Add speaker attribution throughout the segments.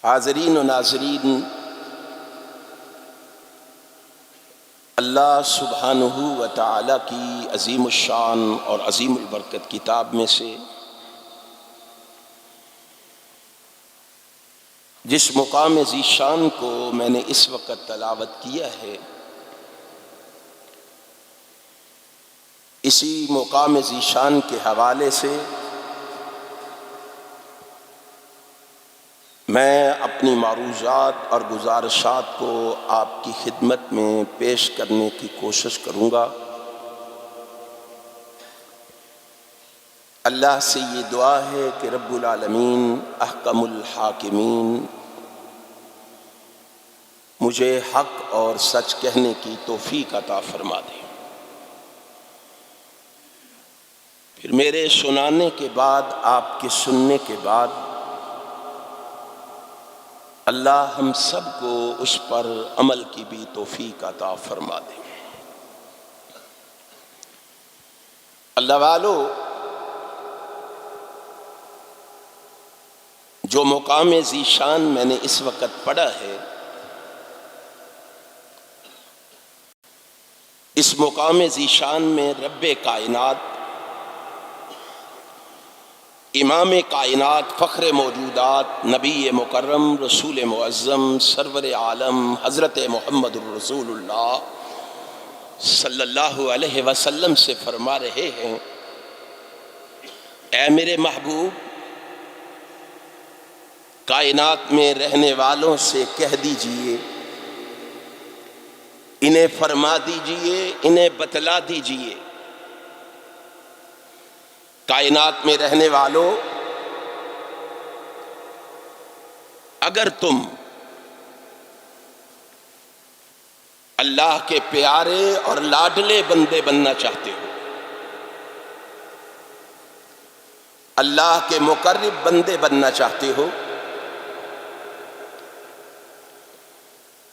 Speaker 1: حاضرین و ناظرین، اللہ سبحانہ و تعالیٰ کی عظیم الشان اور عظیم البرکت کتاب میں سے جس مقام ذی شان کو میں نے اس وقت تلاوت کیا ہے، اسی مقام ذی شان کے حوالے سے میں اپنی معروضات اور گزارشات کو آپ کی خدمت میں پیش کرنے کی کوشش کروں گا۔ اللہ سے یہ دعا ہے کہ رب العالمین احکم الحاکمین مجھے حق اور سچ کہنے کی توفیق عطا فرما دے۔ پھر میرے سنانے کے بعد، آپ کے سننے کے بعد، اللہ ہم سب کو اس پر عمل کی بھی توفیق عطا فرما دے۔ اللہ والو، جو مقام ذی شان میں نے اس وقت پڑھا ہے، اس مقام ذی شان میں رب کائنات، امام کائنات، فخر موجودات، نبی مکرم، رسول معظم، سرور عالم حضرت محمد الرسول اللہ صلی اللہ علیہ وسلم سے فرما رہے ہیں، اے میرے محبوب، کائنات میں رہنے والوں سے کہہ دیجئے، انہیں فرما دیجئے، انہیں بتلا دیجئے، کائنات میں رہنے والوں، اگر تم اللہ کے پیارے اور لاڈلے بندے بننا چاہتے ہو، اللہ کے مقرب بندے بننا چاہتے ہو،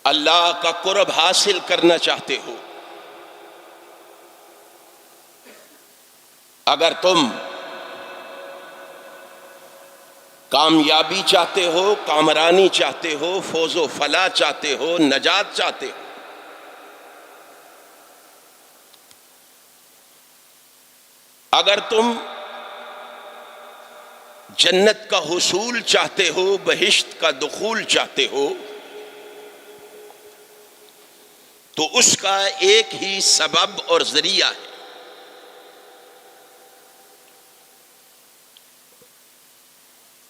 Speaker 1: اللہ کا قرب حاصل کرنا چاہتے ہو، اگر تم کامیابی چاہتے ہو، کامرانی چاہتے ہو، فوز و فلاح چاہتے ہو، نجات چاہتے ہو، اگر تم جنت کا حصول چاہتے ہو، بہشت کا دخول چاہتے ہو، تو اس کا ایک ہی سبب اور ذریعہ ہے،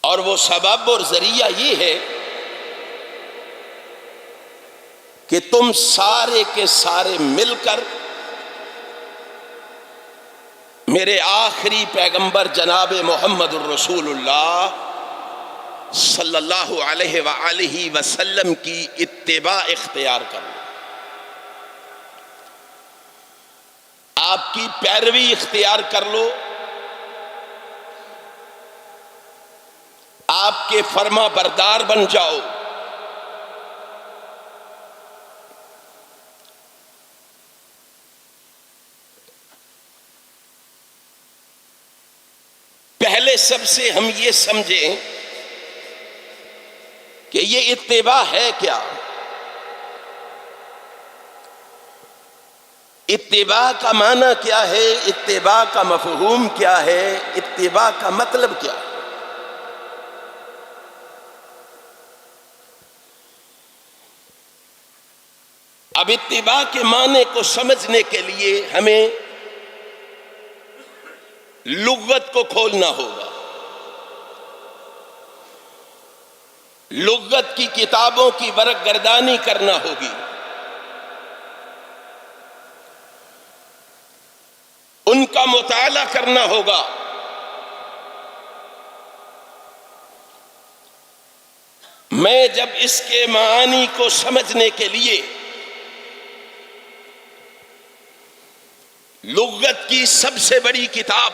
Speaker 1: اور وہ سبب اور ذریعہ یہ ہے کہ تم سارے کے سارے مل کر میرے آخری پیغمبر جناب محمد الرسول اللہ صلی اللہ علیہ وآلہ وسلم کی اتباع اختیار کرو، آپ کی پیروی اختیار کر لو، آپ کے فرما بردار بن جاؤ، پہلے سب سے ہم یہ سمجھیں کہ یہ اتباع ہے کیا؟ اتباع کا معنی کیا ہے؟ اتباع کا مفہوم کیا ہے؟ اتباع کا مطلب کیا ہے؟ اب اتباع کے معنی کو سمجھنے کے لیے ہمیں لغت کو کھولنا ہوگا، لغت کی کتابوں کی ورق گردانی کرنا ہوگی، ان کا مطالعہ کرنا ہوگا، میں جب اس کے معانی کو سمجھنے کے لیے لغت کی سب سے بڑی کتاب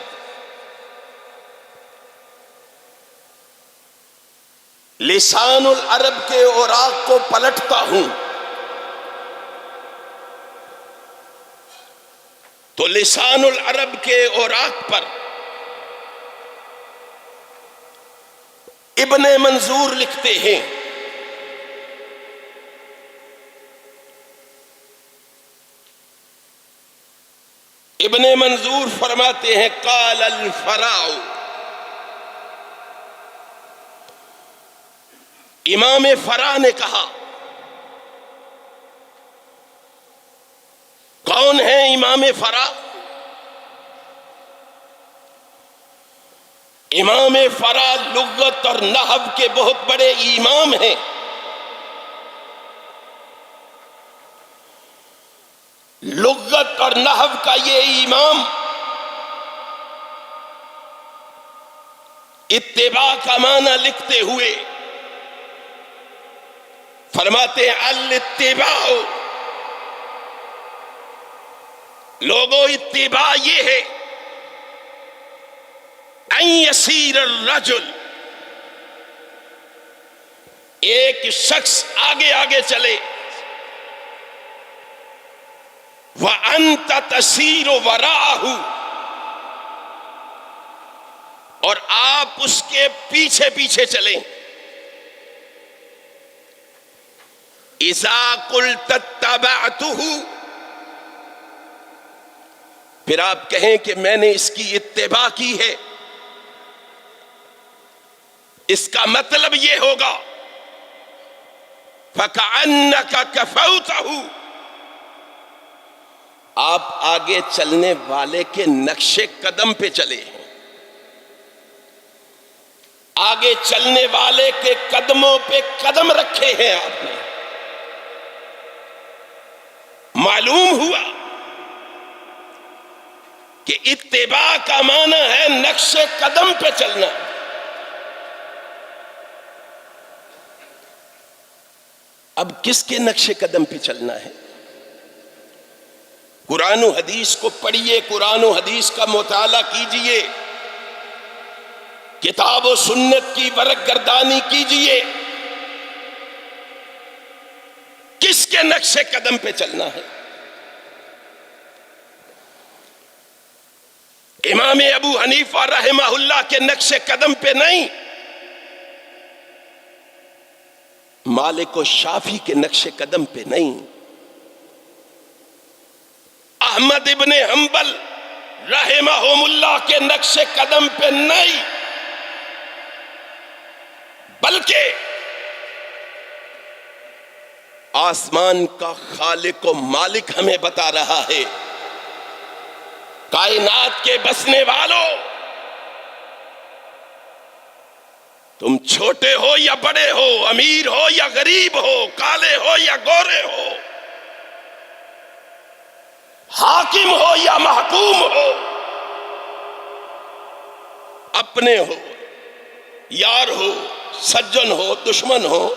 Speaker 1: لسان العرب کے اوراق کو پلٹتا ہوں، تو لسان العرب کے اوراق پر ابن منظور لکھتے ہیں ابن منظور فرماتے ہیں قال الفراء، امام فرا نے کہا. کون ہے امام فرا؟ امام فرا لغت اور نحو کے بہت بڑے امام ہیں. لغت اور نحو کا یہ امام اتباع کا معنی لکھتے ہوئے فرماتے ہیں الاتباع، لوگوں اتباع یہ ہے ان یسیر الرجل، ایک شخص آگے آگے چلے، وَأَنْتَ تَسِيرُ وَرَاءَهُ، اور آپ اس کے پیچھے پیچھے چلیں. اِذَا قُلْتَ اتَّبَعْتُهُ، پھر آپ کہیں کہ میں نے اس کی اتباع کی ہے، اس کا مطلب یہ ہوگا فَكَأَنَّكَ كَفَوْتَهُ، آپ آگے چلنے والے کے نقش قدم پہ چلے ہیں، آگے چلنے والے کے قدموں پہ قدم رکھے ہیں آپ نے. معلوم ہوا کہ اتباع کا معنی ہے نقش قدم پہ چلنا. اب کس کے نقش قدم پہ چلنا ہے؟ قرآن و حدیث کو پڑھیے، قرآن و حدیث کا مطالعہ کیجئے، کتاب و سنت کی ورق گردانی کیجئے. کس کے نقش قدم پہ چلنا ہے؟ امام ابو حنیفہ رحمہ اللہ کے نقش قدم پہ نہیں، مالک و شافعی کے نقش قدم پہ نہیں، احمد ابن حنبل رحمہم اللہ کے نقش قدم پہ نہیں، بلکہ آسمان کا خالق و مالک ہمیں بتا رہا ہے، کائنات کے بسنے والوں، تم چھوٹے ہو یا بڑے ہو، امیر ہو یا غریب ہو، کالے ہو یا گورے ہو، حاکم ہو یا محکوم ہو، اپنے ہو، یار ہو، سجن ہو، دشمن ہو،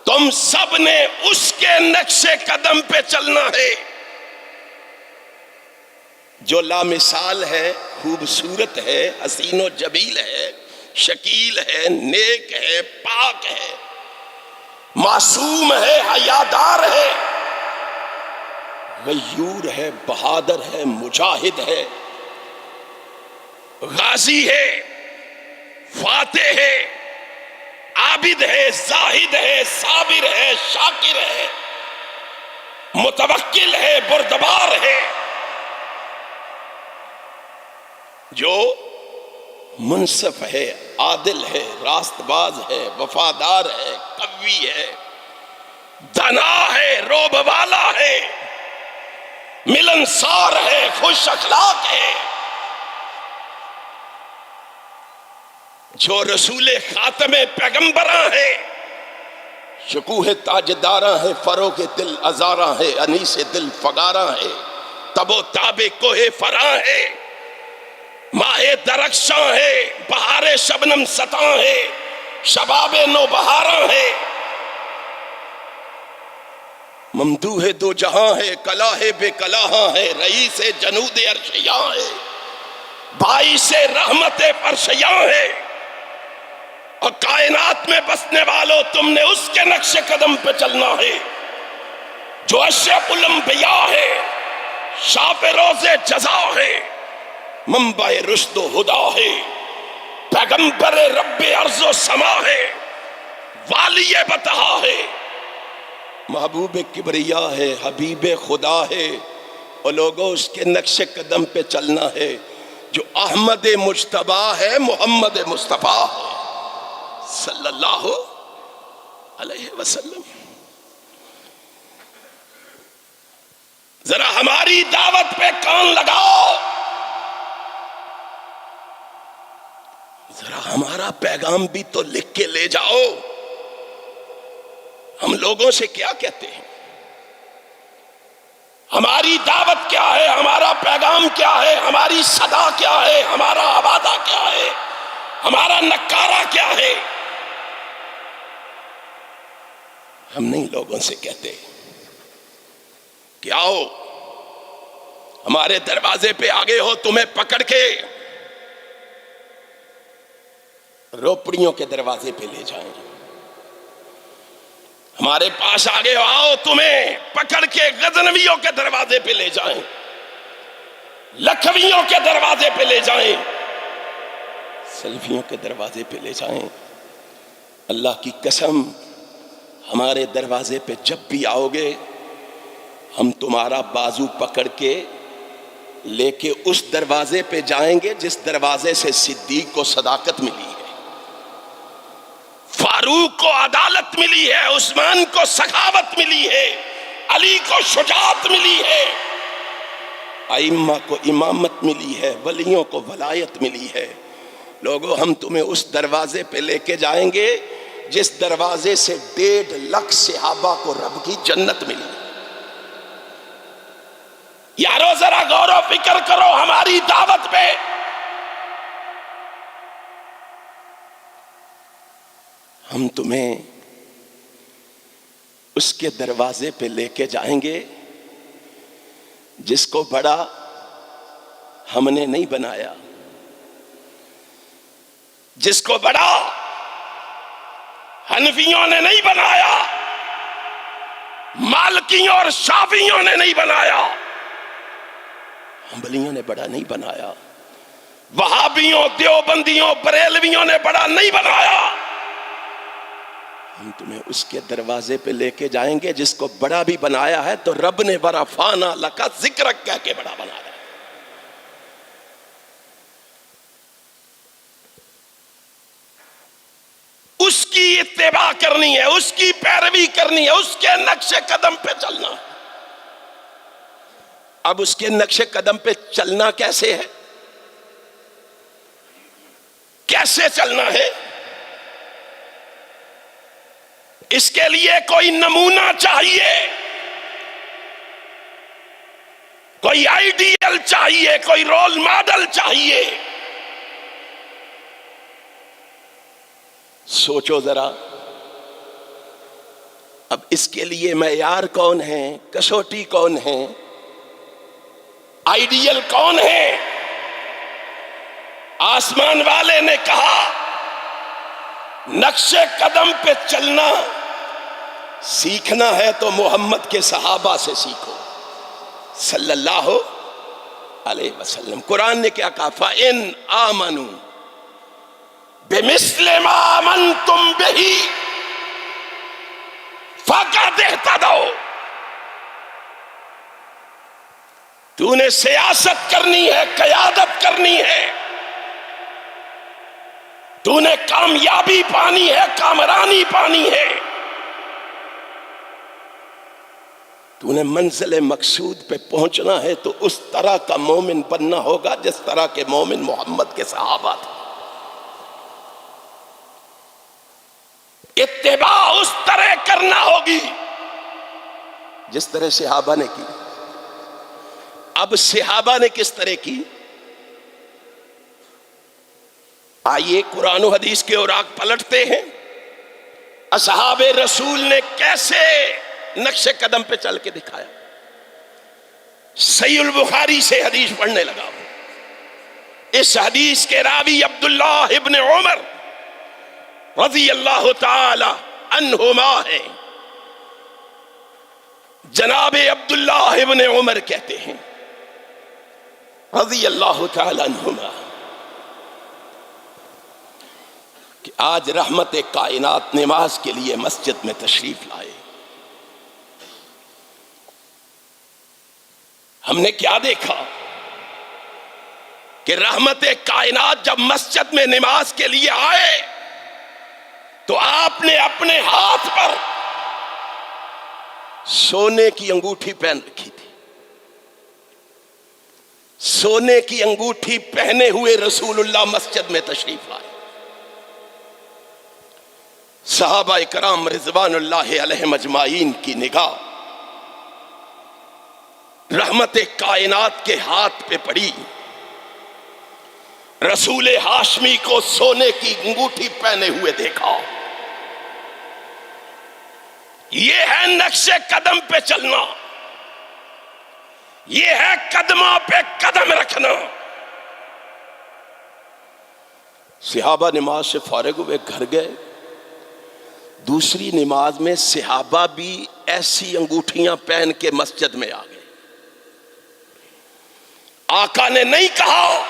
Speaker 1: تم سب نے اس کے نقش قدم پہ چلنا ہے جو لامثال ہے، خوبصورت ہے، حسین و جمیل ہے، شکیل ہے، نیک ہے، پاک ہے، معصوم ہے، حیادار ہے، غیور ہے، بہادر ہے، مجاہد ہے، غازی ہے، فاتح ہے، عابد ہے، زاہد ہے، صابر ہے، شاکر ہے، متوکل ہے، بردبار ہے، جو منصف ہے، عادل ہے، راست باز ہے، وفادار ہے، قوی ہے، دنا ہے، روب والا ہے، ملنسار ہے، خوش اخلاق ہے، جو رسول خاتم پیغمبراں ہے، شکوہ تاجداراں ہے، فروغ دل ازاراں ہے، انیس دل فگاراں ہے، تب و تاب کوہ فراں ہے، ماہ درخشاں ہے، بہار شبنم ستاں ہے، شباب نو بہاراں ہے، ممدوح دو جہاں ہے، کلاہ بے کلاہاں ہے، رئیس جنود عرشیاں ہے، باعث رحمت عرشیاں ہے، اور کائنات میں بسنے والوں تم نے اس کے نقش قدم پہ چلنا ہے جو اشرف الانبیاء ہے، شاپ روز جزا ہے، منبع رشد و ہدا ہے، پیغمبر رب ارض و سما ہے، والی بطحا ہے، محبوب کبریا ہے، حبیب خدا ہے، اور لوگوں اس کے نقش قدم پہ چلنا ہے جو احمد مجتبی ہے، محمد مصطفیٰ ہے صلی اللہ علیہ وسلم۔ ذرا ہماری دعوت پہ کان لگاؤ، ذرا ہمارا پیغام بھی تو لکھ کے لے جاؤ۔ ہم لوگوں سے کیا کہتے ہیں؟ ہماری دعوت کیا ہے؟ ہمارا پیغام کیا ہے؟ ہماری صدا کیا ہے؟ ہمارا آوازہ کیا ہے؟ ہمارا نکارہ کیا ہے؟ ہم نہیں لوگوں سے کہتے کہ آؤ ہمارے دروازے پہ آگے ہو، تمہیں پکڑ کے روپڑیوں کے دروازے پہ لے جائیں، ہمارے پاس آگے ہو، آؤ تمہیں پکڑ کے غزنویوں کے دروازے پہ لے جائیں، لکھویوں کے دروازے پہ لے جائیں، سلفیوں کے دروازے پہ لے جائیں۔ اللہ کی قسم، ہمارے دروازے پہ جب بھی آؤ گے ہم تمہارا بازو پکڑ کے لے کے اس دروازے پہ جائیں گے جس دروازے سے صدیق کو صداقت ملی ہے، فاروق کو عدالت ملی ہے، عثمان کو سخاوت ملی ہے، علی کو شجاعت ملی ہے، ائمہ کو امامت ملی ہے، ولیوں کو ولایت ملی ہے۔ لوگوں ہم تمہیں اس دروازے پہ لے کے جائیں گے جس دروازے سے 1.5 لاکھ صحابہ کو رب کی جنت ملی۔ یارو ذرا غور و فکر کرو ہماری دعوت پہ۔ ہم تمہیں اس کے دروازے پہ لے کے جائیں گے جس کو بڑا ہم نے نہیں بنایا، جس کو بڑا حنفیوں نے نہیں بنایا، مالکیوں اور شافعیوں نے نہیں بنایا، حنبلیوں نے بڑا نہیں بنایا، وہابیوں، دیوبندیوں، بریلویوں نے بڑا نہیں بنایا۔ ہم تمہیں اس کے دروازے پہ لے کے جائیں گے جس کو بڑا بھی بنایا ہے تو رب نے ورفعنا لک ذکرک کہہ کے بڑا بنایا۔ اس کی اتباع کرنی ہے، اس کی پیروی کرنی ہے، اس کے نقش قدم پہ چلنا ہے۔ اب اس کے نقش قدم پہ چلنا کیسے ہے؟ کیسے چلنا ہے؟ اس کے لیے کوئی نمونہ چاہیے، کوئی آئیڈیل چاہیے، کوئی رول ماڈل چاہیے۔ سوچو ذرا، اب اس کے لیے معیار کون ہے، کسوٹی کون ہے، آئیڈیل کون ہے؟ آسمان والے نے کہا نقش قدم پہ چلنا سیکھنا ہے تو محمد کے صحابہ سے سیکھو صلی اللہ علیہ وسلم۔ قرآن نے کیا کہا؟ فَإِنْ آمَنُوا بِمِثْلِ مَا آمَنْتُمْ بِهِ فَقَدِ اهْتَدَوْا۔ تو نے سیاست کرنی ہے، قیادت کرنی ہے، تو نے کامیابی پانی ہے، کامرانی پانی ہے، تو نے منزل مقصود پہ پہنچنا ہے تو اس طرح کا مومن بننا ہوگا جس طرح کے مومن محمد کے صحابہ تھے۔ اتباع اس طرح کرنا ہوگی جس طرح صحابہ نے کی۔ اب صحابہ نے کس طرح کی؟ آئیے قرآن و حدیث کے اوراق پلٹتے ہیں، اصحاب رسول نے کیسے نقش قدم پہ چل کے دکھایا۔ صحیح البخاری سے حدیث پڑھنے لگا ہوں، اس حدیث کے راوی عبداللہ ابن عمر رضی اللہ تعالی عنہما ہیں۔ جناب عبداللہ ابن عمر کہتے ہیں رضی اللہ تعالی عنہما کہ آج رحمت کائنات نماز کے لیے مسجد میں تشریف لائے۔ ہم نے کیا دیکھا کہ رحمت کائنات جب مسجد میں نماز کے لیے آئے تو آپ نے اپنے ہاتھ پر سونے کی انگوٹھی پہن رکھی تھی. سونے کی انگوٹھی پہنے ہوئے رسول اللہ مسجد میں تشریف لائے. صحابہ کرام رضوان اللہ علیہم اجمعین کی نگاہ رحمت کائنات کے ہاتھ پہ پڑی. رسول ہاشمی کو سونے کی انگوٹھی پہنے ہوئے دیکھا. یہ ہے نقش قدم پہ چلنا, یہ ہے قدموں پہ قدم رکھنا. صحابہ نماز سے فارغ ہوئے گھر گئے. دوسری نماز میں صحابہ بھی ایسی انگوٹھیاں پہن کے مسجد میں آ گئے. آقا نے نہیں کہا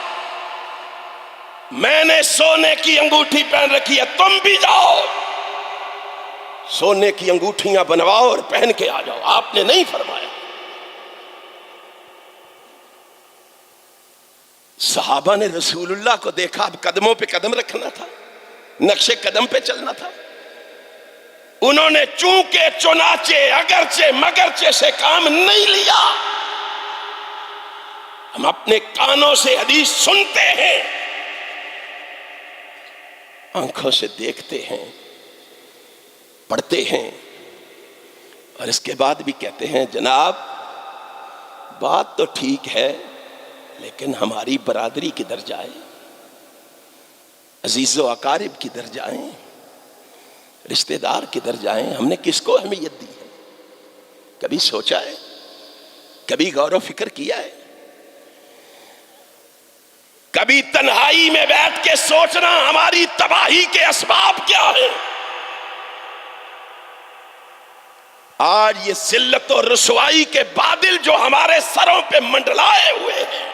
Speaker 1: میں نے سونے کی انگوٹھی پہن رکھی ہے تم بھی جاؤ سونے کی انگوٹھیاں بنواؤ اور پہن کے آ جاؤ. آپ نے نہیں فرمایا. صحابہ نے رسول اللہ کو دیکھا, اب قدموں پہ قدم رکھنا تھا, نقش قدم پہ چلنا تھا. انہوں نے چونکہ چنانچہ اگرچہ مگرچہ سے کام نہیں لیا. ہم اپنے کانوں سے حدیث سنتے ہیں, آنکھوں سے دیکھتے ہیں, پڑھتے ہیں, اور اس کے بعد بھی کہتے ہیں جناب بات تو ٹھیک ہے لیکن ہماری برادری کدھر جائے, عزیز و اقارب کدھر جائیں, رشتہ دار کدھر جائیں, ہم نے کس کو اہمیت دی ہے؟ کبھی سوچا ہے؟ کبھی غور و فکر کیا ہے؟ کبھی تنہائی میں بیٹھ کے سوچنا ہماری تباہی کے اسباب کیا ہیں؟ آج یہ ذلت و رسوائی کے بادل جو ہمارے سروں پہ منڈلائے ہوئے ہیں,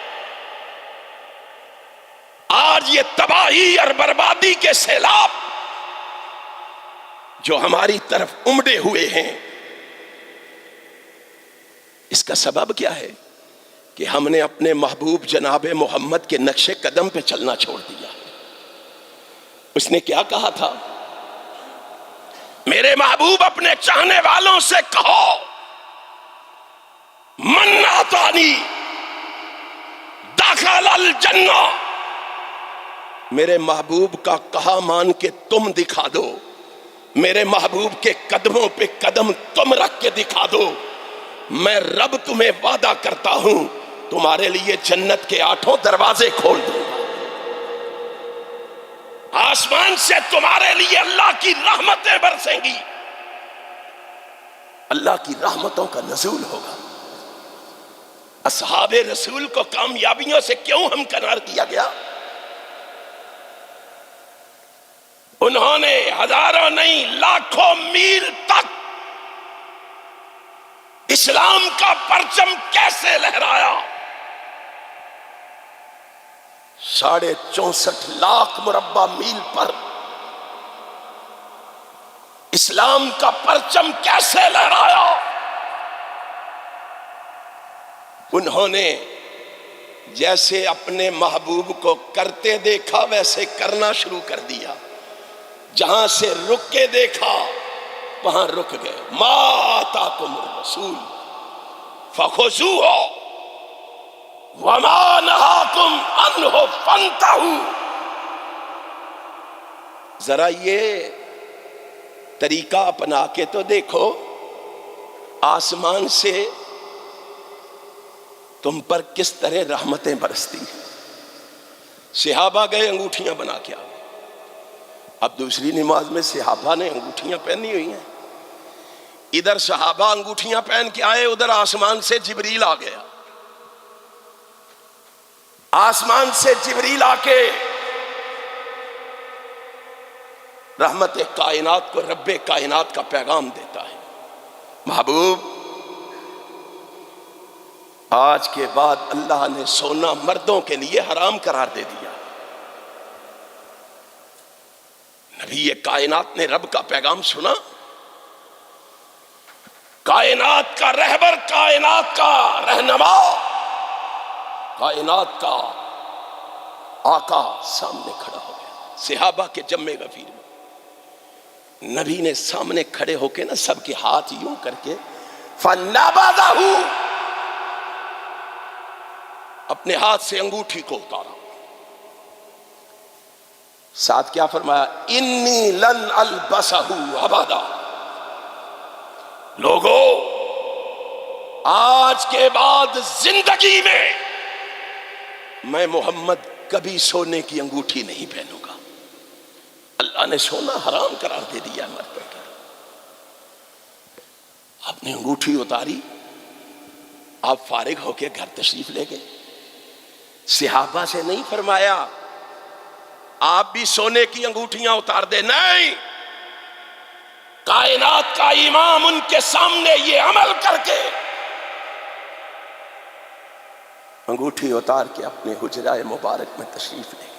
Speaker 1: آج یہ تباہی اور بربادی کے سیلاب جو ہماری طرف امڑے ہوئے ہیں, اس کا سبب کیا ہے؟ کہ ہم نے اپنے محبوب جناب محمد کے نقش قدم پہ چلنا چھوڑ دیا. اس نے کیا کہا تھا؟ میرے محبوب اپنے چاہنے والوں سے کہو من اطاعنی دخل الجنہ. میرے محبوب کا کہا مان کے تم دکھا دو, میرے محبوب کے قدموں پہ قدم تم رکھ کے دکھا دو, میں رب تمہیں وعدہ کرتا ہوں تمہارے لیے جنت کے 8 دروازے کھول دوں گا. آسمان سے تمہارے لیے اللہ کی رحمتیں برسیں گی, اللہ کی رحمتوں کا نزول ہوگا. اصحاب رسول کو کامیابیوں سے کیوں ہمکنار کیا گیا؟ انہوں نے ہزاروں نہیں لاکھوں میل تک اسلام کا پرچم کیسے لہرایا. 64.5 لاکھ مربع میل پر اسلام کا پرچم کیسے لہرایا. انہوں نے جیسے اپنے محبوب کو کرتے دیکھا ویسے کرنا شروع کر دیا. جہاں سے رک کے دیکھا وہاں رک گئے. ما آتاکم الرسول فخذوہ وما نہاکم عنہ فانتہوا. ذرا یہ طریقہ اپنا کے تو دیکھو, آسمان سے تم پر کس طرح رحمتیں برستی ہیں. صحابہ گئے انگوٹھیاں بنا کے آ گئے. اب دوسری نماز میں صحابہ نے انگوٹھیاں پہنی ہوئی ہیں. ادھر صحابہ انگوٹھیاں پہن کے آئے, ادھر آسمان سے جبریل آ گیا. آسمان سے جبریل آ کے رحمت کائنات کو رب کائنات کا پیغام دیتا ہے. محبوب آج کے بعد اللہ نے سونا مردوں کے لیے حرام قرار دے دیا. نبی کائنات نے رب کا پیغام سنا. کائنات کا رہبر, کائنات کا رہنما کائنات کا آقا سامنے کھڑا ہو گیا. صحابہ کے جمع غفیر میں نبی نے سامنے کھڑے ہو کے نا سب کے ہاتھ یوں کر کے فَنَبَذَهُ، اپنے ہاتھ سے انگوٹھی کو اتارا. ساتھ کیا فرمایا؟ انی لن البسہ ابدا. لوگو آج کے بعد زندگی میں محمد کبھی سونے کی انگوٹھی نہیں پہنوں گا. اللہ نے سونا حرام قرار دے دیا مرد پر. آپ نے انگوٹھی اتاری، آپ فارغ ہو کے گھر تشریف لے گئے. صحابہ سے نہیں فرمایا آپ بھی سونے کی انگوٹھیاں اتار دے، نہیں، کائنات کا امام ان کے سامنے یہ عمل کر کے انگوٹھی اتار کے اپنے حجرہ مبارک میں تشریف لے گئے.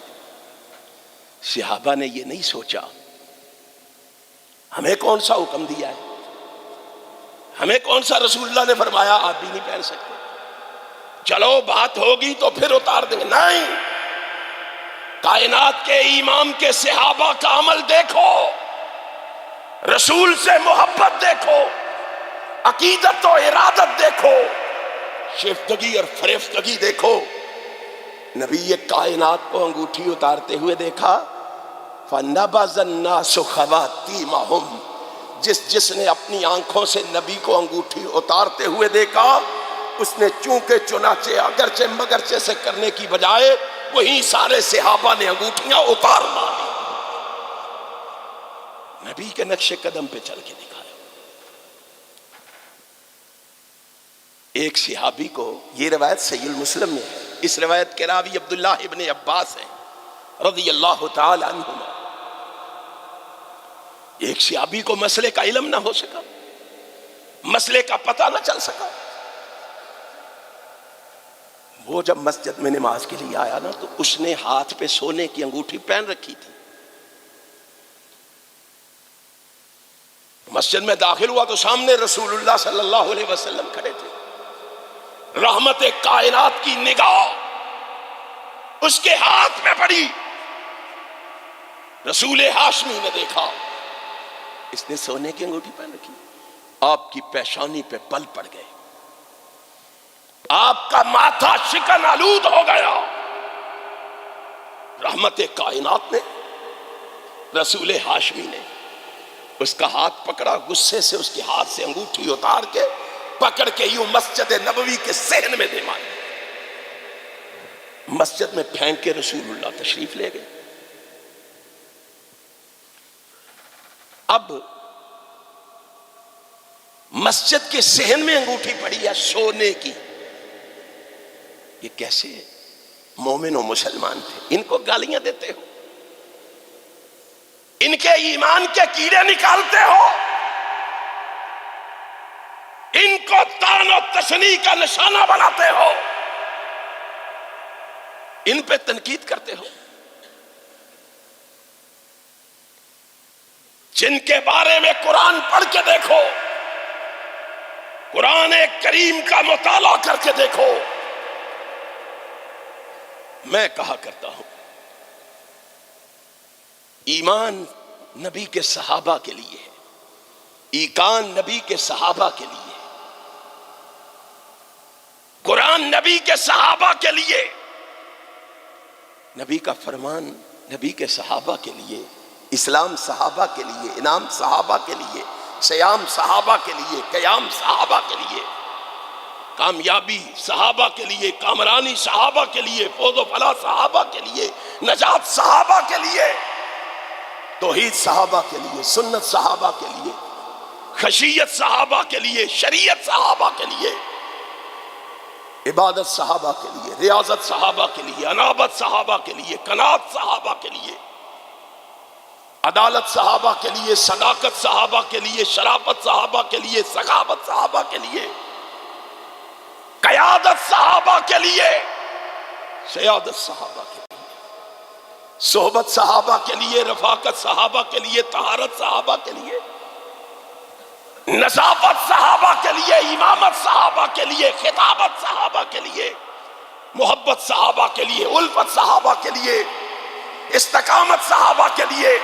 Speaker 1: صحابہ نے یہ نہیں سوچا ہمیں کون سا حکم دیا ہے، ہمیں کون سا رسول اللہ نے فرمایا آپ بھی نہیں پہن سکتے، چلو بات ہوگی تو پھر اتار دیں گے. نہیں، کائنات کے امام کے صحابہ کا عمل دیکھو، رسول سے محبت دیکھو، عقیدت و ارادت دیکھو، شیفتگی اور فریفتگی دیکھو. نبی کائنات کو انگوٹھی اتارتے ہوئے دیکھا. فَنَبَذَ النَّاسُ خَوَاتِيمَهُمْ، جس نے اپنی آنکھوں سے نبی کو انگوٹھی اتارتے ہوئے دیکھا، اس نے چونکہ چنانچہ اگرچہ مگرچہ سے کرنے کی بجائے وہیں سارے صحابہ نے انگوٹھیاں اتار ماری. نبی کے نقش قدم پہ چل کے دکھایا. ایک صحابی کو، یہ روایت صحیح المسلم میں ہے، اس روایت کے راوی عبداللہ ابن عباس ہیں رضی اللہ تعالی عنہما. ایک صحابی کو مسئلے کا علم نہ ہو سکا، مسئلے کا پتہ نہ چل سکا. وہ جب مسجد میں نماز کے لیے آیا نا تو اس نے ہاتھ پہ سونے کی انگوٹھی پہن رکھی تھی. مسجد میں داخل ہوا تو سامنے رسول اللہ صلی اللہ علیہ وسلم کھڑے تھے. رحمت کائنات کی نگاہ اس کے ہاتھ میں پڑی. رسول ہاشمی نے دیکھا اس نے سونے کی انگوٹھی پہن رکھی. آپ کی پیشانی پہ بل پڑ گئے، آپ کا ماتھا شکن آلود ہو گیا. رحمت کائنات نے، رسول ہاشمی نے اس کا ہاتھ پکڑا، غصے سے اس کے ہاتھ سے انگوٹھی اتار کے پکڑ کے یوں مسجد نبوی کے صحن میں دے ماری. مسجد میں پھینک کے رسول اللہ تشریف لے گئے. اب مسجد کے صحن میں انگوٹھی پڑی ہے سونے کی. یہ کیسے مومن و مسلمان تھے؟ ان کو گالیاں دیتے ہو، ان کے ایمان کے کیڑے نکالتے ہو، ان کو طعن و تشنیع کا نشانہ بناتے ہو، ان پہ تنقید کرتے ہو. جن کے بارے میں قرآن پڑھ کے دیکھو، قرآن کریم کا مطالعہ کر کے دیکھو. میں کہا کرتا ہوں ایمان نبی کے صحابہ کے لیے ہے، ایقان نبی کے صحابہ کے لیے، قرآن نبی کے صحابہ کے لیے، نبی کا فرمان نبی کے صحابہ کے لیے، اسلام صحابہ کے لیے، انعام صحابہ کے لیے، سیام صحابہ کے لیے، قیام صحابہ کے لیے، کامیابی صحابہ کے لیے، کامرانی صحابہ کے لیے، فوز و فلاح صحابہ کے لیے، نجات صحابہ کے لیے، توحید صحابہ کے لیے، سنت صحابہ کے لیے، خشیت صحابہ کے لیے، شریعت صحابہ کے لیے، عبادت صحابہ کے لیے، ریاضت صحابہ کے لیے، انابت صحابہ کے لیے، قناعت صحابہ کے لیے، عدالت صحابہ کے لیے، صداقت صحابہ کے لیے، شرافت صحابہ کے لیے، سخاوت صحابہ کے لیے، قیادت صحابہ کے لیے، سیادت صحابہ کے لیے، صحبت صحابہ کے لیے، رفاقت صحابہ کے لیے، طہارت صحابہ کے لیے، نظافت صحابہ کے لیے، امامت صحابہ کے لیے، خطابت صحابہ کے لیے، محبت صحابہ کے لیے، الفت صحابہ کے لیے، استقامت صحابہ کے لیے،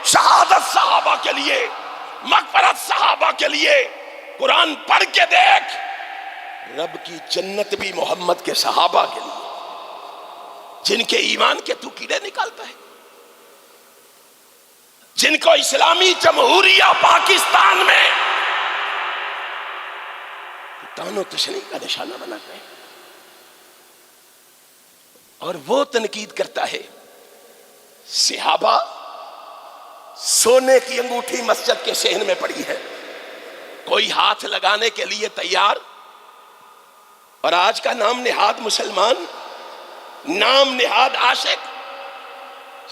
Speaker 1: شہادت صحابہ کے لیے، مغفرت صحابہ کے لیے۔ قرآن پڑھ کے دیکھ، رب کی جنت بھی محمد کے صحابہ کے لیے، جن کے ایمان کے تو کیڑے نکالتا ہے، جن کو اسلامی جمہوریہ پاکستان میں تان و تشنیع کا نشانہ بناتا ہے، اور وہ تنقید کرتا ہے صحابہ سونے کی انگوٹھی مسجد کے صحن میں پڑی ہے، کوئی ہاتھ لگانے کے لیے تیار، اور آج کا نام نہاد مسلمان، نام نہاد عاشق،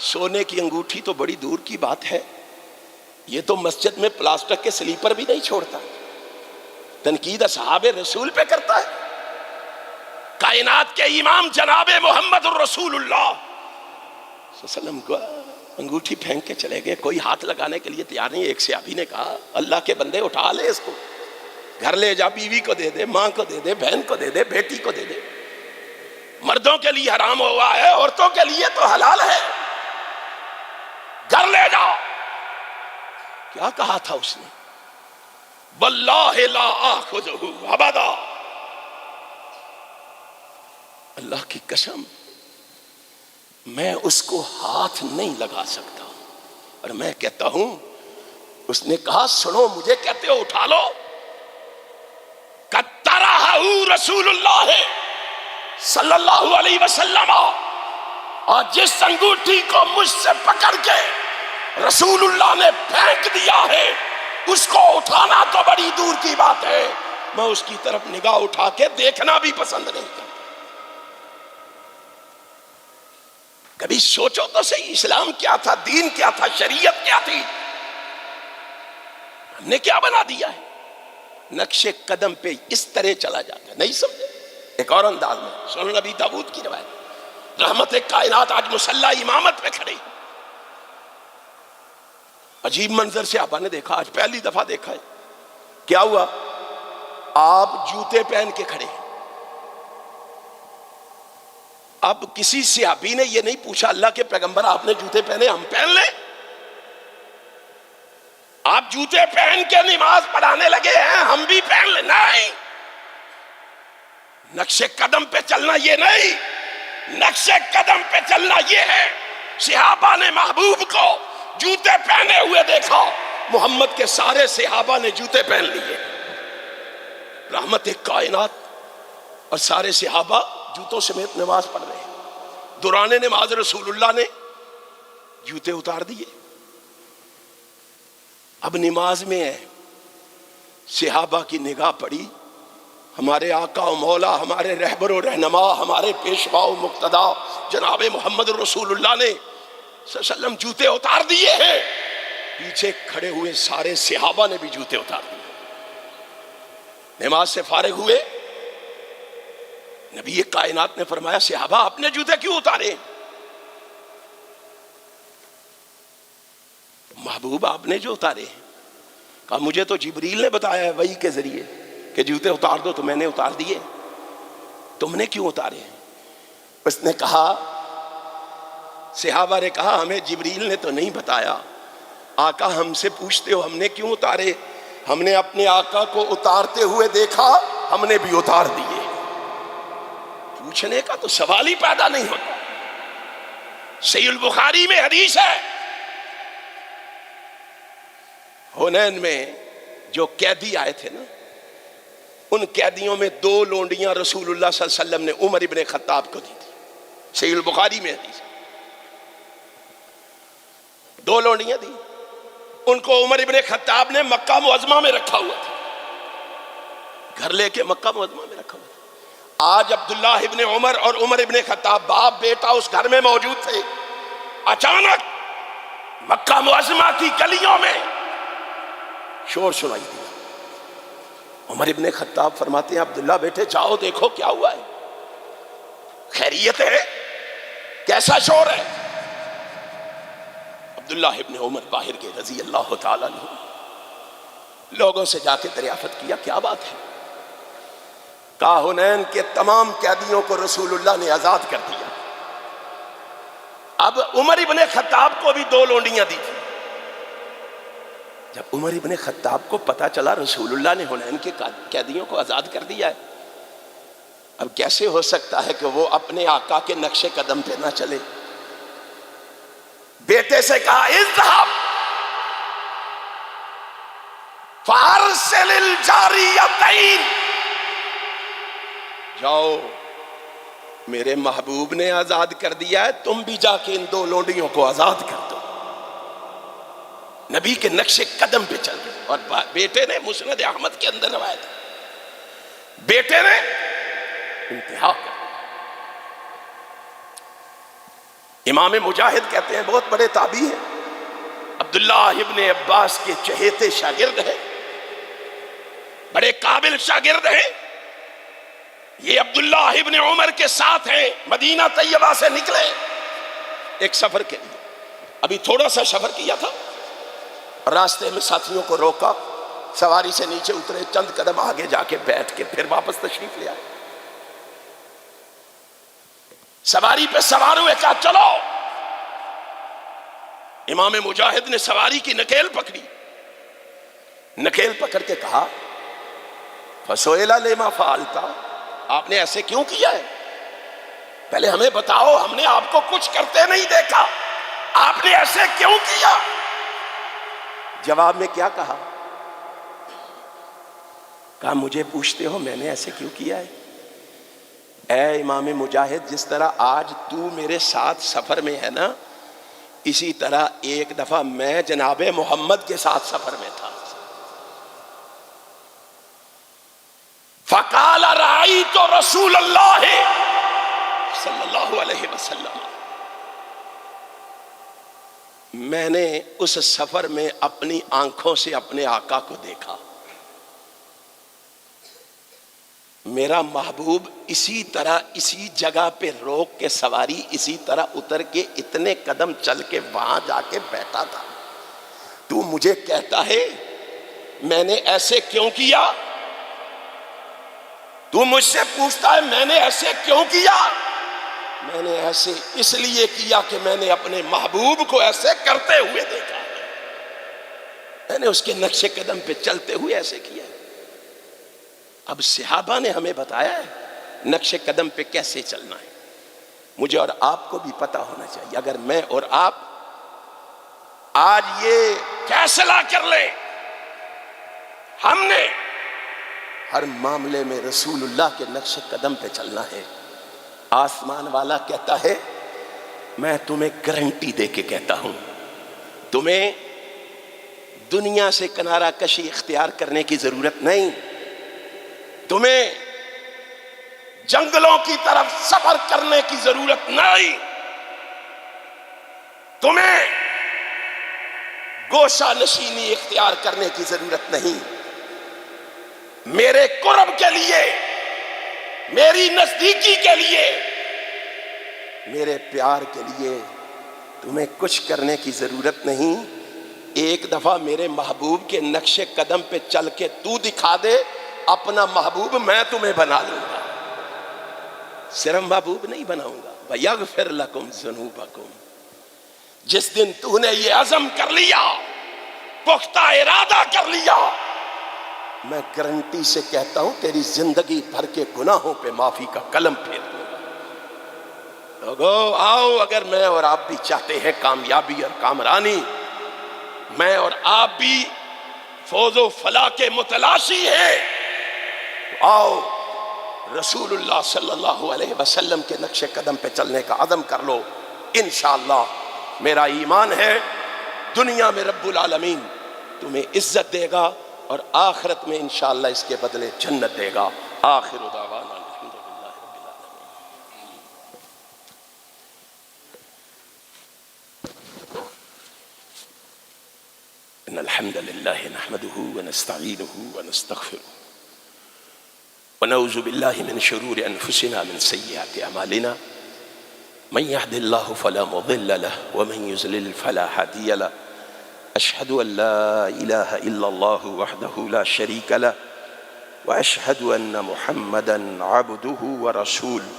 Speaker 1: سونے کی انگوٹھی تو بڑی دور کی بات ہے، یہ تو مسجد میں پلاسٹک کے سلیپر بھی نہیں چھوڑتا، تنقید اصحاب رسول پہ کرتا ہے۔ کائنات کے امام جناب محمد الرسول اللہ صلی اللہ علیہ وسلم کو انگوٹھی پھینک کے چلے گئے، کوئی ہاتھ لگانے کے لیے تیار نہیں۔ ایک صحابی نے کہا اللہ کے بندے اٹھا لے اس کو، گھر لے جا، بیوی کو دے دے، ماں کو دے دے، بہن کو دے دے، بیٹی کو دے دے، مردوں کے لیے حرام ہوا ہے، عورتوں کے لیے تو حلال ہے، گھر لے جاؤ۔ کیا کہا تھا اس نے؟ واللہ لا آخذہ ابدا، اللہ کی قسم میں اس کو ہاتھ نہیں لگا سکتا، اور میں کہتا ہوں اس نے کہا سنو مجھے کہتے ہو اٹھا لو، قطرہ رسول اللہ صلی اللہ علیہ وسلم، اور جس انگوٹھی کو مجھ سے پکڑ کے رسول اللہ نے پھینک دیا ہے اس کو اٹھانا تو بڑی دور کی بات ہے، میں اس کی طرف نگاہ اٹھا کے دیکھنا بھی پسند نہیں کرتا۔ کبھی سوچو تو صحیح، اسلام کیا تھا، دین کیا تھا، شریعت کیا تھی، ہم نے کیا بنا دیا ہے؟ نقش قدم پہ اس طرح چلا جاتا ہے، نہیں سمجھے؟ ایک اور انداز میں سنن نبی داؤد کی روایت، رحمت کائنات آج مصلی امامت پہ کھڑے، عجیب منظر سے آپا نے دیکھا، آج پہلی دفعہ دیکھا ہے۔ کیا ہوا؟ آپ جوتے پہن کے کھڑے، اب کسی صحابی نے یہ نہیں پوچھا اللہ کے پیغمبر آپ نے جوتے پہنے ہم پہن لیں؟ آپ جوتے پہن کے نماز پڑھانے لگے ہیں ہم بھی پہن لیں؟ نہیں، نقش قدم پہ چلنا یہ نہیں، نقش قدم پہ چلنا یہ ہے۔ صحابہ نے محبوب کو جوتے پہنے ہوئے دیکھا، محمد کے سارے صحابہ نے جوتے پہن لیے، رحمت کائنات، اور سارے صحابہ جوتوں سمیت نماز پڑھ رہے ہیں۔ دوران نماز رسول اللہ نے جوتے اتار دیے، اب نماز میں ہے، صحابہ کی نگاہ پڑی، ہمارے آقا و مولا، ہمارے رہبر و رہنما، ہمارے پیشوا و مقتدا جناب محمد رسول اللہ نے صلی اللہ علیہ وسلم جوتے اتار دیے ہیں، پیچھے کھڑے ہوئے سارے صحابہ نے بھی جوتے اتار دیے۔ نماز سے فارغ ہوئے، نبی کائنات نے فرمایا صحابہ آپ نے جوتے کیوں اتارے؟ محبوب آپ نے جو اتارے، کہا مجھے تو جبریل نے بتایا ہے وحی کے ذریعے کہ جوتے اتار دو، تو میں نے اتار دیے، تم نے کیوں اتارے؟ اس نے کہا، صحابہ نے کہا ہمیں جبریل نے تو نہیں بتایا، آقا ہم سے پوچھتے ہو ہم نے کیوں اتارے؟ ہم نے اپنے آقا کو اتارتے ہوئے دیکھا، ہم نے بھی اتار دیے۔ پوچھنے کا تو سوال ہی پیدا نہیں ہوتا۔ صحیح البخاری میں حدیث ہے، حنین میں جو قیدی آئے تھے نا، ان قیدیوں میں 2 لونڈیاں رسول اللہ صلی اللہ علیہ وسلم نے عمر ابن خطاب کو دی تھی، صحیح البخاری میں حدیث ہے، 2 لونڈیاں دی، ان کو عمر ابن خطاب نے مکہ معظمہ میں رکھا ہوا تھا، گھر لے کے مکہ معظمہ میں رکھا ہوا تھا۔ آج عبداللہ ابن عمر اور عمر ابن خطاب باپ بیٹا اس گھر میں موجود تھے، اچانک مکہ معظمہ کی گلیوں میں شور سنائی دیا۔ عمر ابن خطاب فرماتے ہیں عبداللہ بیٹے جاؤ دیکھو کیا ہوا ہے، خیریت ہے، کیسا شور ہے؟ عبداللہ ابن عمر باہر کے رضی اللہ تعالیٰ عنہ، لوگوں سے جا کے دریافت کیا کیا بات ہے؟ کہا حنین کے تمام قیدیوں کو رسول اللہ نے آزاد کر دیا. اب عمر ابن خطاب کو بھی 2 لونڈیاں دی تھی. جب عمر ابن خطاب کو پتا چلا رسول اللہ نے حنین کے قیدیوں کو آزاد کر دیا ہے، اب کیسے ہو سکتا ہے کہ وہ اپنے آقا کے نقش قدم پہ نہ چلے؟ بیٹے سے کہا اذهب فارسل الجاریتین، جاؤ میرے محبوب نے آزاد کر دیا ہے، تم بھی جا کے ان 2 لونڈیوں کو آزاد کر دو. نبی کے نقش قدم پہ چل گئے. اور بیٹے نے مسند احمد کے اندر روایت ہے، بیٹے نے انتہا کر. امام مجاہد کہتے ہیں، بہت بڑے تابعی ہیں، عبداللہ ابن عباس کے چہیتے شاگرد ہیں، بڑے قابل شاگرد ہیں. یہ عبداللہ ابن عمر کے ساتھ ہیں، مدینہ طیبہ سے نکلے ایک سفر کے لیے. ابھی تھوڑا سا سفر کیا تھا، راستے میں ساتھیوں کو روکا، سواری سے نیچے اترے، چند قدم آگے جا کے بیٹھ کے پھر واپس تشریف لے آئے. سواری پہ سوار ہوئے، کہا چلو. امام مجاہد نے سواری کی نکیل پکڑی، نکیل پکڑ کے کہا فسئل لما فعلت، آپ نے ایسے کیوں کیا ہے؟ پہلے ہمیں بتاؤ، ہم نے آپ کو کچھ کرتے نہیں دیکھا، آپ نے ایسے کیوں کیا؟ جواب میں کیا کہا؟ کہا مجھے پوچھتے ہو میں نے ایسے کیوں کیا ہے؟ اے امام مجاہد، جس طرح آج تو میرے ساتھ سفر میں ہے نا، اسی طرح ایک دفعہ میں جناب محمد کے ساتھ سفر میں تھا. فقال رأيت رسول اللہ صلی اللہ علیہ وسلم، میں نے اس سفر میں اپنی آنکھوں سے اپنے آقا کو دیکھا. میرا محبوب اسی طرح اسی جگہ پہ روک کے سواری اسی طرح اتر کے اتنے قدم چل کے وہاں جا کے بیٹھا تھا. تو مجھے کہتا ہے میں نے ایسے کیوں کیا؟ تو مجھ سے پوچھتا ہے میں نے ایسے کیوں کیا؟ میں نے ایسے اس لیے کیا کہ میں نے اپنے محبوب کو ایسے کرتے ہوئے دیکھا، میں نے اس کے نقش قدم پہ چلتے ہوئے ایسے کیا. اب صحابہ نے ہمیں بتایا ہے نقش قدم پہ کیسے چلنا ہے. مجھے اور آپ کو بھی پتا ہونا چاہیے. اگر میں اور آپ آج یہ فیصلہ کر لیں ہم نے ہر معاملے میں رسول اللہ کے نقش قدم پہ چلنا ہے، آسمان والا کہتا ہے میں تمہیں گارنٹی دے کے کہتا ہوں، تمہیں دنیا سے کنارہ کشی اختیار کرنے کی ضرورت نہیں، تمہیں جنگلوں کی طرف سفر کرنے کی ضرورت نہیں، تمہیں گوشہ نشینی اختیار کرنے کی ضرورت نہیں. میرے قرب کے لیے، میری نزدیکی کے لیے، میرے پیار کے لیے تمہیں کچھ کرنے کی ضرورت نہیں. ایک دفعہ میرے محبوب کے نقش قدم پہ چل کے تو دکھا دے اپنا محبوب، میں تمہیں بنا لوں گا. صرف محبوب نہیں بناؤں گا، وَيَغْفِرْ لَكُمْ ذُنُوبَكُمْ. جس دن تو نے یہ عزم کر لیا، پختہ ارادہ کر لیا، میں گارنٹی سے کہتا ہوں تیری زندگی بھر کے گناہوں پہ معافی کا قلم پھیر دوں گا. لوگو آؤ، اگر میں اور آپ بھی چاہتے ہیں کامیابی اور کامرانی، میں اور آپ بھی فوز و فلاح کے متلاشی ہیں، تو آؤ رسول اللہ صلی اللہ علیہ وسلم کے نقش قدم پہ چلنے کا عزم کر لو. انشاءاللہ میرا ایمان ہے دنیا میں رب العالمین تمہیں عزت دے گا اور آخرت میں انشاءاللہ اس کے بدلے جنت دے گا. آخر دعوانا الحمدللہ رب العالمین. ان الحمد للہ نحمده ونستعینه ونستغفره ونعوذ باللہ من شرور انفسنا من سیئات اعمالنا. من يهد الله فلا مضل له ومن يضلل فلا هادي له. أشهد أن لا إله إلا الله وحده لا شريك له وأشهد أن محمدًا عبده ورسوله.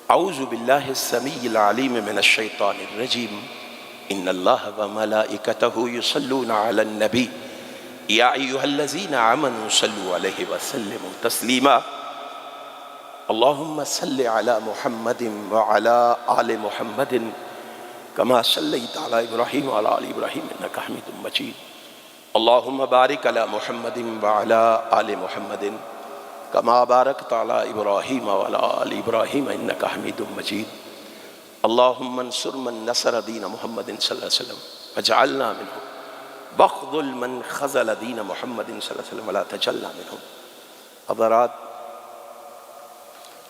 Speaker 1: أعوذ بالله السميع العليم من الشيطان الرجيم. إن الله وملائكته يصلون على النبي يا أيها الذين آمنوا صلوا عليه وسلموا تسليما. اللهم صل على محمد وعلى آل محمد كما صليت على إبراهيم وعلى آل إبراهيم إنك حميد مجيد. اللهم بارك على محمد وعلى آل محمد كما باركت على إبراهيم وعلى آل إبراهيم إنك حميد مجيد. اللهم انصر من نصر دين محمد صلى الله عليه وسلم واجعلنا منهم، واخذل من خذل دين محمد صلی اللہ علیہ وسلم ولا تجعلنا منهم. حضرات،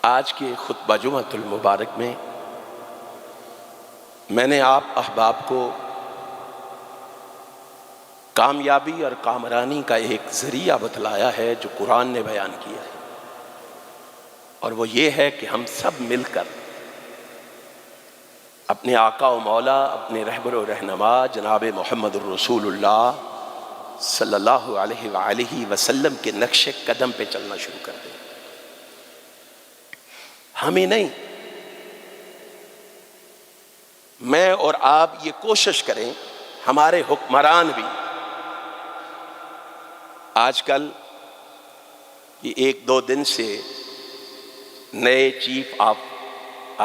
Speaker 1: آج کے خطبہ جمعۃ المبارک میں نے آپ احباب کو کامیابی اور کامرانی کا ایک ذریعہ بتلایا ہے جو قرآن نے بیان کیا ہے، اور وہ یہ ہے کہ ہم سب مل کر اپنے آقا و مولا، اپنے رہبر و رہنما جناب محمد الرسول اللہ صلی اللہ علیہ وآلہ وسلم کے نقش قدم پہ چلنا شروع کر دیں. ہمیں نہیں، میں اور آپ یہ کوشش کریں، ہمارے حکمران بھی. آج کل یہ ایک دو دن سے نئے چیف آف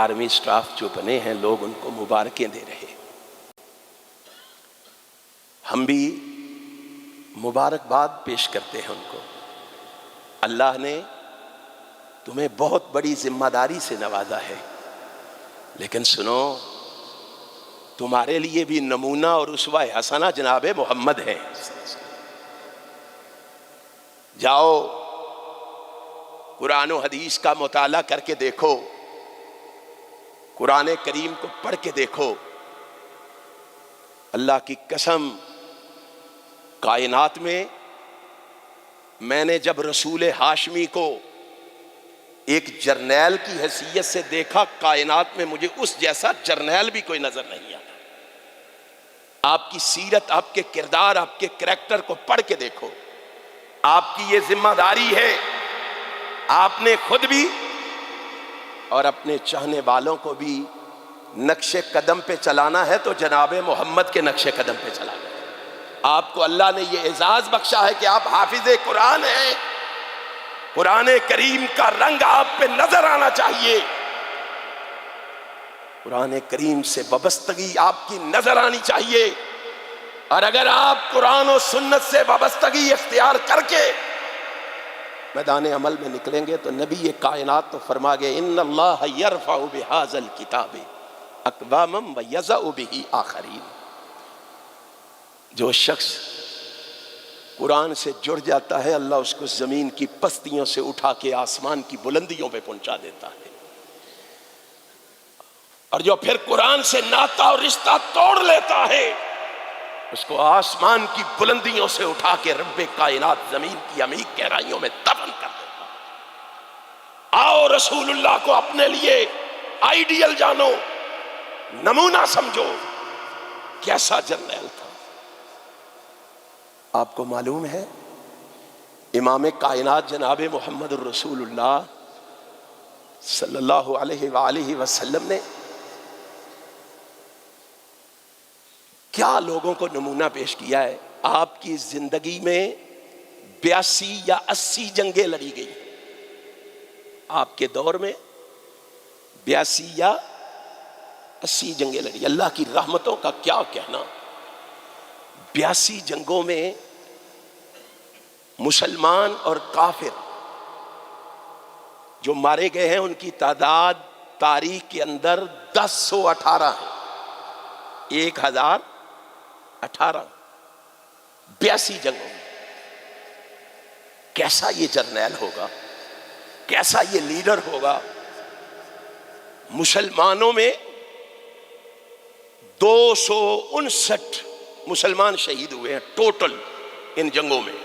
Speaker 1: آرمی سٹاف جو بنے ہیں، لوگ ان کو مبارکیں دے رہے. ہم بھی مبارکباد پیش کرتے ہیں ان کو. اللہ نے تمہیں بہت بڑی ذمہ داری سے نوازا ہے، لیکن سنو، تمہارے لیے بھی نمونہ اور اسوہ حسنہ جناب محمد ہے. جاؤ قرآن و حدیث کا مطالعہ کر کے دیکھو، قرآن کریم کو پڑھ کے دیکھو. اللہ کی قسم، کائنات میں نے جب رسول ہاشمی کو ایک جرنیل کی حیثیت سے دیکھا، کائنات میں مجھے اس جیسا جرنیل بھی کوئی نظر نہیں آیا. آپ کی سیرت، آپ کے کردار، آپ کے کریکٹر کو پڑھ کے دیکھو. آپ کی یہ ذمہ داری ہے، آپ نے خود بھی اور اپنے چاہنے والوں کو بھی نقش قدم پہ چلانا ہے تو جناب محمد کے نقش قدم پہ چلانا ہے. آپ کو اللہ نے یہ اعزاز بخشا ہے کہ آپ حافظ قرآن ہیں. قرآن کریم کا رنگ آپ پہ نظر آنا چاہیے، قرآن کریم سے وابستگی آپ کی نظر آنی چاہیے. اور اگر آپ قرآن و سنت سے وابستگی اختیار کر کے میدان عمل میں نکلیں گے تو نبی کائنات تو فرما گئے، ان اللہ یرفع بہذا الکتاب اقواما ویضع بہ آخرین. جو شخص قرآن سے جڑ جاتا ہے، اللہ اس کو زمین کی پستیوں سے اٹھا کے آسمان کی بلندیوں پہ پہنچا دیتا ہے. اور جو پھر قرآن سے ناطہ اور رشتہ توڑ لیتا ہے، اس کو آسمان کی بلندیوں سے اٹھا کے رب کائنات زمین کی عمیق گہرائیوں میں دفن کر دیتا. آؤ رسول اللہ کو اپنے لیے آئیڈیل جانو، نمونہ سمجھو. کیسا جرنیل تھا. آپ کو معلوم ہے امام کائنات جناب محمد الرسول اللہ صلی اللہ علیہ وآلہ وسلم نے کیا لوگوں کو نمونہ پیش کیا ہے. آپ کی زندگی میں 82 یا 80 جنگیں لڑی گئی. آپ کے دور میں 82 یا 80 جنگیں لڑی. اللہ کی رحمتوں کا کیا کہنا. 82 جنگوں میں مسلمان اور کافر جو مارے گئے ہیں ان کی تعداد تاریخ کے اندر 1018 ہے. 1018 82 جنگوں میں. کیسا یہ جرنیل ہوگا، کیسا یہ لیڈر ہوگا. مسلمانوں میں 259 مسلمان شہید ہوئے ہیں ٹوٹل ان جنگوں میں.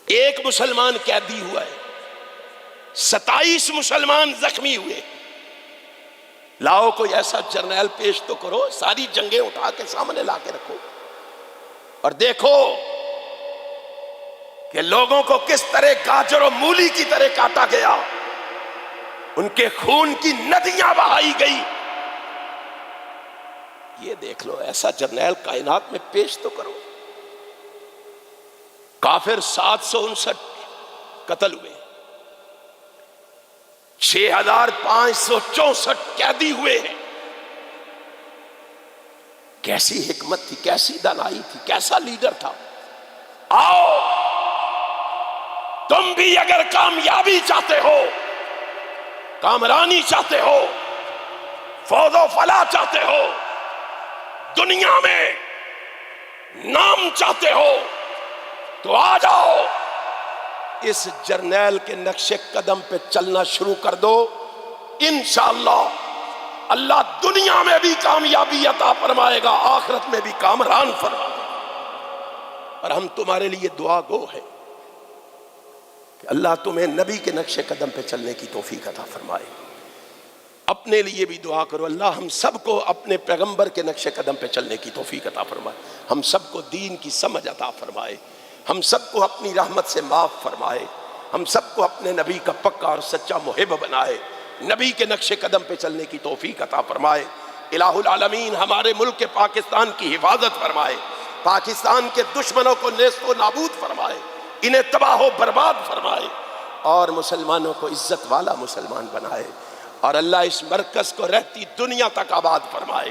Speaker 1: ایک مسلمان قیدی ہوا ہے، 27 مسلمان زخمی ہوئے. لاؤ کوئی ایسا جرنیل پیش تو کرو، ساری جنگیں اٹھا کے سامنے لا کے رکھو اور دیکھو کہ لوگوں کو کس طرح گاجر و مولی کی طرح کاٹا گیا، ان کے خون کی ندیاں بہائی گئی. یہ دیکھ لو، ایسا جرنیل کائنات میں پیش تو کرو. کافر 759 قتل ہوئے، 6564 قیدی ہوئے ہیں. کیسی حکمت تھی، کیسی دانائی تھی، کیسا لیڈر تھا. آؤ تم بھی اگر کامیابی چاہتے ہو، کامرانی چاہتے ہو، فوز و فلاح چاہتے ہو، دنیا میں نام چاہتے ہو، تو آ جاؤ اس جرنیل کے نقش قدم پہ چلنا شروع کر دو. انشاءاللہ اللہ دنیا میں بھی کامیابی عطا فرمائے گا، آخرت میں بھی کامران فرمائے گا. اور ہم تمہارے لیے دعا گو ہے کہ اللہ تمہیں نبی کے نقش قدم پہ چلنے کی توفیق عطا فرمائے. اپنے لیے بھی دعا کرو، اللہ ہم سب کو اپنے پیغمبر کے نقش قدم پہ چلنے کی توفیق عطا فرمائے، ہم سب کو دین کی سمجھ عطا فرمائے، ہم سب کو اپنی رحمت سے معاف فرمائے، ہم سب کو اپنے نبی کا پکا اور سچا محب بنائے، نبی کے نقش قدم پہ چلنے کی توفیق عطا فرمائے. الہ العالمین ہمارے ملک کے پاکستان کی حفاظت فرمائے، پاکستان کے دشمنوں کو نیست و نابود فرمائے، انہیں تباہ و برباد فرمائے، اور مسلمانوں کو عزت والا مسلمان بنائے. اور اللہ اس مرکز کو رہتی دنیا تک آباد فرمائے.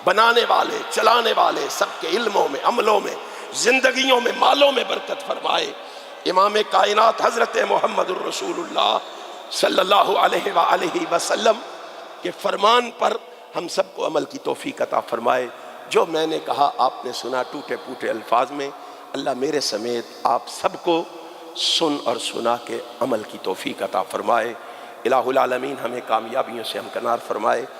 Speaker 1: بنانے والے، چلانے والے سب کے علموں میں، عملوں میں، زندگیوں میں، مالوں میں برکت فرمائے. امام کائنات حضرت محمد الرسول اللہ صلی اللہ علیہ وآلہ وسلم کے فرمان پر ہم سب کو عمل کی توفیق عطا فرمائے. جو میں نے کہا آپ نے سنا ٹوٹے پھوٹے الفاظ میں، اللہ میرے سمیت آپ سب کو سن اور سنا کے عمل کی توفیق عطا فرمائے. الہ العالمین ہمیں کامیابیوں سے ہمکنار فرمائے.